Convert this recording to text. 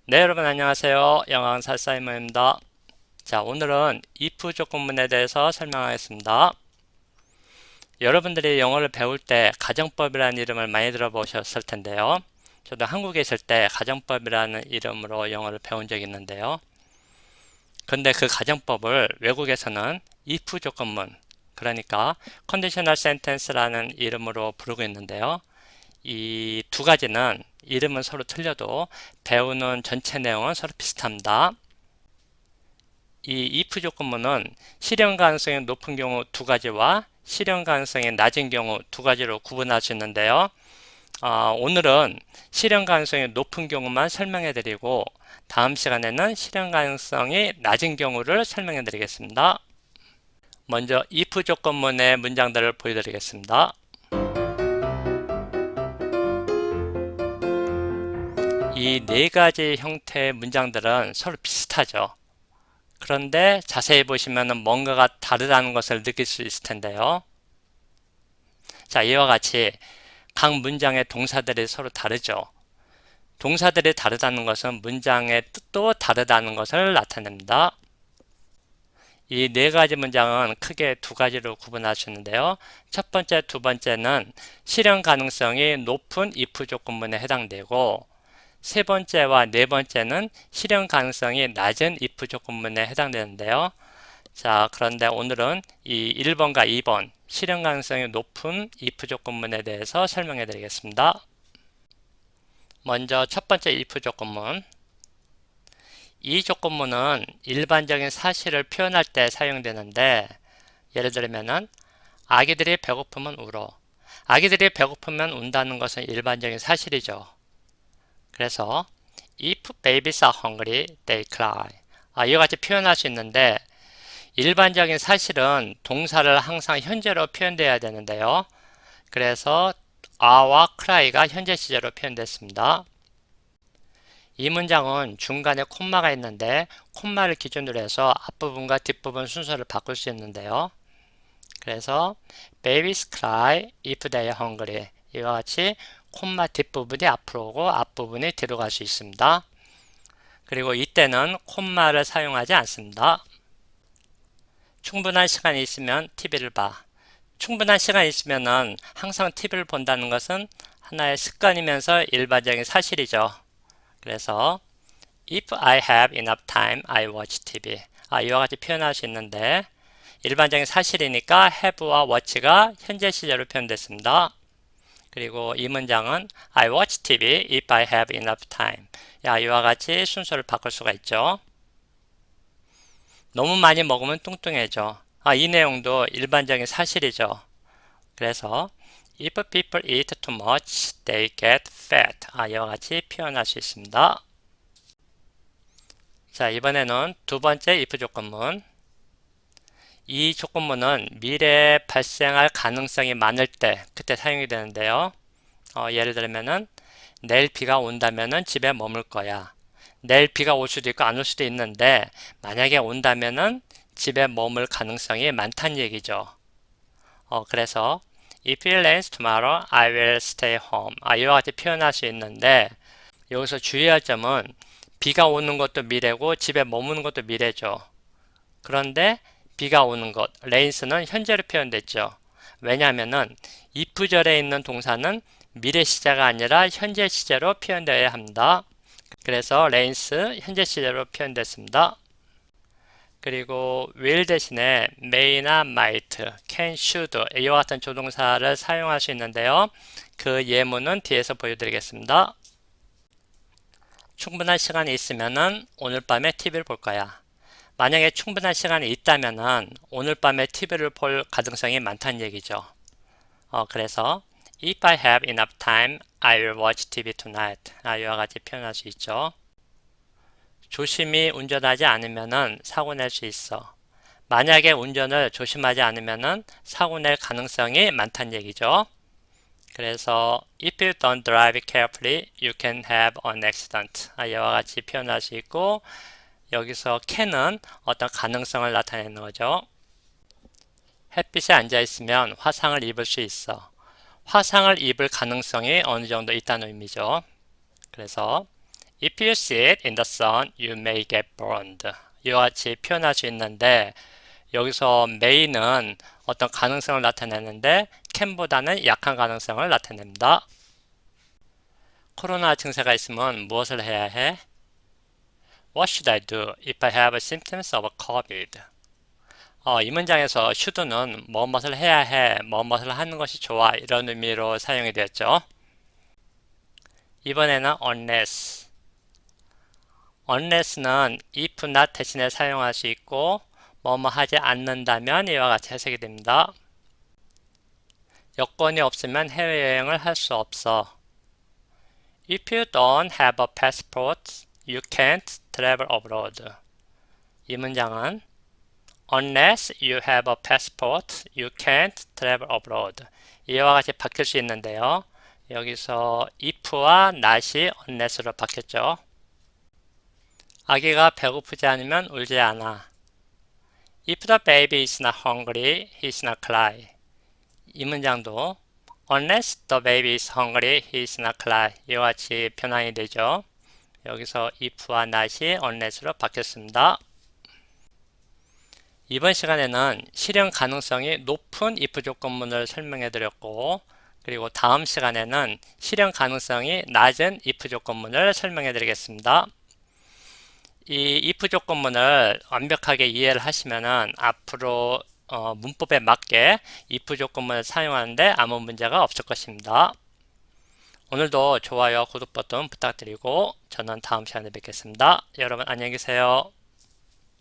네, 여러분 안녕하세요. 영어강사 사이먼입니다. 자, 오늘은 if 조건문에 대해서 설명하겠습니다. 여러분들이 영어를 배울 때 가정법이라는 이름을 많이 들어보셨을 텐데요. 저도 한국에 있을 때 가정법이라는 이름으로 영어를 배운 적이 있는데요. 근데 그 가정법을 외국에서는 if 조건문, 그러니까 conditional sentence라는 이름으로 부르고 있는데요. 이 두 가지는 이름은 서로 틀려도 배우는 전체 내용은 서로 비슷합니다. 이 if 조건문은 실현 가능성이 높은 경우 두 가지와 실현 가능성이 낮은 경우 두 가지로 구분할 수 있는데요. 오늘은 실현 가능성이 높은 경우만 설명해 드리고 다음 시간에는 실현 가능성이 낮은 경우를 설명해 드리겠습니다. 먼저 if 조건문의 문장들을 보여드리겠습니다. 이 네 가지 형태의 문장들은 서로 비슷하죠. 그런데 자세히 보시면 뭔가가 다르다는 것을 느낄 수 있을 텐데요. 자, 이와 같이 각 문장의 동사들이 서로 다르죠. 동사들이 다르다는 것은 문장의 뜻도 다르다는 것을 나타냅니다. 이 네 가지 문장은 크게 두 가지로 구분할 수 있는데요. 첫 번째, 두 번째는 실현 가능성이 높은 if 조건문에 해당되고 세 번째와 네 번째는 실현 가능성이 낮은 if 조건문에 해당되는데요. 자, 그런데 오늘은 이 1번과 2번 실현 가능성이 높은 if 조건문에 대해서 설명해 드리겠습니다. 먼저 첫 번째 if 조건문. 이 조건문은 일반적인 사실을 표현할 때 사용되는데 예를 들면은 아기들이 배고프면 울어. 아기들이 배고프면 운다는 것은 일반적인 사실이죠. 그래서 if babies are hungry, they cry. 이와 같이 표현할 수 있는데 일반적인 사실은 동사를 항상 현재로 표현되어야 되는데요. 그래서 are와 cry가 현재 시제로 표현됐습니다. 이 문장은 중간에 콤마가 있는데 콤마를 기준으로 해서 앞부분과 뒷부분 순서를 바꿀 수 있는데요. 그래서 babies cry if they are hungry. 이와 같이 콤마 뒷부분이 앞으로 오고 앞부분이 뒤로 갈 수 있습니다. 그리고 이때는 콤마를 사용하지 않습니다. 충분한 시간이 있으면 TV를 봐. 충분한 시간이 있으면 항상 TV를 본다는 것은 하나의 습관이면서 일반적인 사실이죠. 그래서 If I have enough time, I watch TV. 이와 같이 표현할 수 있는데 일반적인 사실이니까 have와 watch가 현재 시제로 표현됐습니다. 그리고 이 문장은 I watch TV if I have enough time. 이와 같이 순서를 바꿀 수가 있죠. 너무 많이 먹으면 뚱뚱해져. 이 내용도 일반적인 사실이죠. 그래서 If people eat too much, they get fat. 이와 같이 표현할 수 있습니다. 자, 이번에는 두 번째 if 조건문. 이 조건문은 미래에 발생할 가능성이 많을 때 그때 사용이 되는데요. 예를 들면은 내일 비가 온다면은 집에 머물 거야. 내일 비가 올 수도 있고 안 올 수도 있는데 만약에 온다면은 집에 머물 가능성이 많다는 얘기죠. 그래서 If it rains tomorrow, I will stay home. 이와 같이 표현할 수 있는데 여기서 주의할 점은 비가 오는 것도 미래고 집에 머무는 것도 미래죠. 그런데 비가 오는 것, rains는 현재로 표현됐죠. 왜냐하면은 if절에 있는 동사는 미래 시제가 아니라 현재 시제로 표현되어야 합니다. 그래서 rains 현재 시제로 표현됐습니다. 그리고 will 대신에 may나 might, can, should 이와 같은 조동사를 사용할 수 있는데요. 그 예문은 뒤에서 보여드리겠습니다. 충분한 시간이 있으면은 오늘 밤에 TV를 볼 거야. 만약에 충분한 시간이 있다면은 오늘 밤에 TV를 볼 가능성이 많다는 얘기죠. 그래서 If I have enough time, I will watch TV tonight. 이와 같이 표현할 수 있죠. 조심히 운전하지 않으면은 사고 낼 수 있어. 만약에 운전을 조심하지 않으면은 사고 낼 가능성이 많다는 얘기죠. 그래서 If you don't drive carefully, you can have an accident. 이와 같이 표현할 수 있고 여기서 can은 어떤 가능성을 나타내는 거죠. 햇빛에 앉아 있으면 화상을 입을 수 있어. 화상을 입을 가능성이 어느 정도 있다는 의미죠. 그래서 If you sit in the sun, you may get burned. 이와 같이 표현할 수 있는데 여기서 may는 어떤 가능성을 나타내는데 can보다는 약한 가능성을 나타냅니다. 코로나 증세가 있으면 무엇을 해야 해? What should I do if I have symptoms of COVID? 이 문장에서 should는 무엇을 해야 해, 무엇을 하는 것이 좋아 이런 의미로 사용이 되었죠. 이번에는 unless. unless는 if, not 대신에 사용할 수 있고 뭐뭐 하지 않는다면 이와 같이 해석이 됩니다. 여권이 없으면 해외여행을 할 수 없어. If you don't have a passport, you can't travel abroad. 이 문장은 Unless you have a passport, you can't travel abroad. 이와 같이 바뀔 수 있는데요. 여기서 if와 not이 unless로 바뀌었죠. 아기가 배고프지 않으면 울지 않아. If the baby is not hungry, he is not cry. 이 문장도 Unless the baby is hungry, he is not cry. 이와 같이 변환이 되죠. 여기서 if와 not이 unless로 바뀌었습니다. 이번 시간에는 실현 가능성이 높은 if 조건문을 설명해 드렸고 그리고 다음 시간에는 실현 가능성이 낮은 if 조건문을 설명해 드리겠습니다. 이 if 조건문을 완벽하게 이해를 하시면은 앞으로 문법에 맞게 if 조건문을 사용하는데 아무 문제가 없을 것입니다. 오늘도 좋아요, 구독 버튼 부탁드리고 저는 다음 시간에 뵙겠습니다. 여러분 안녕히 계세요.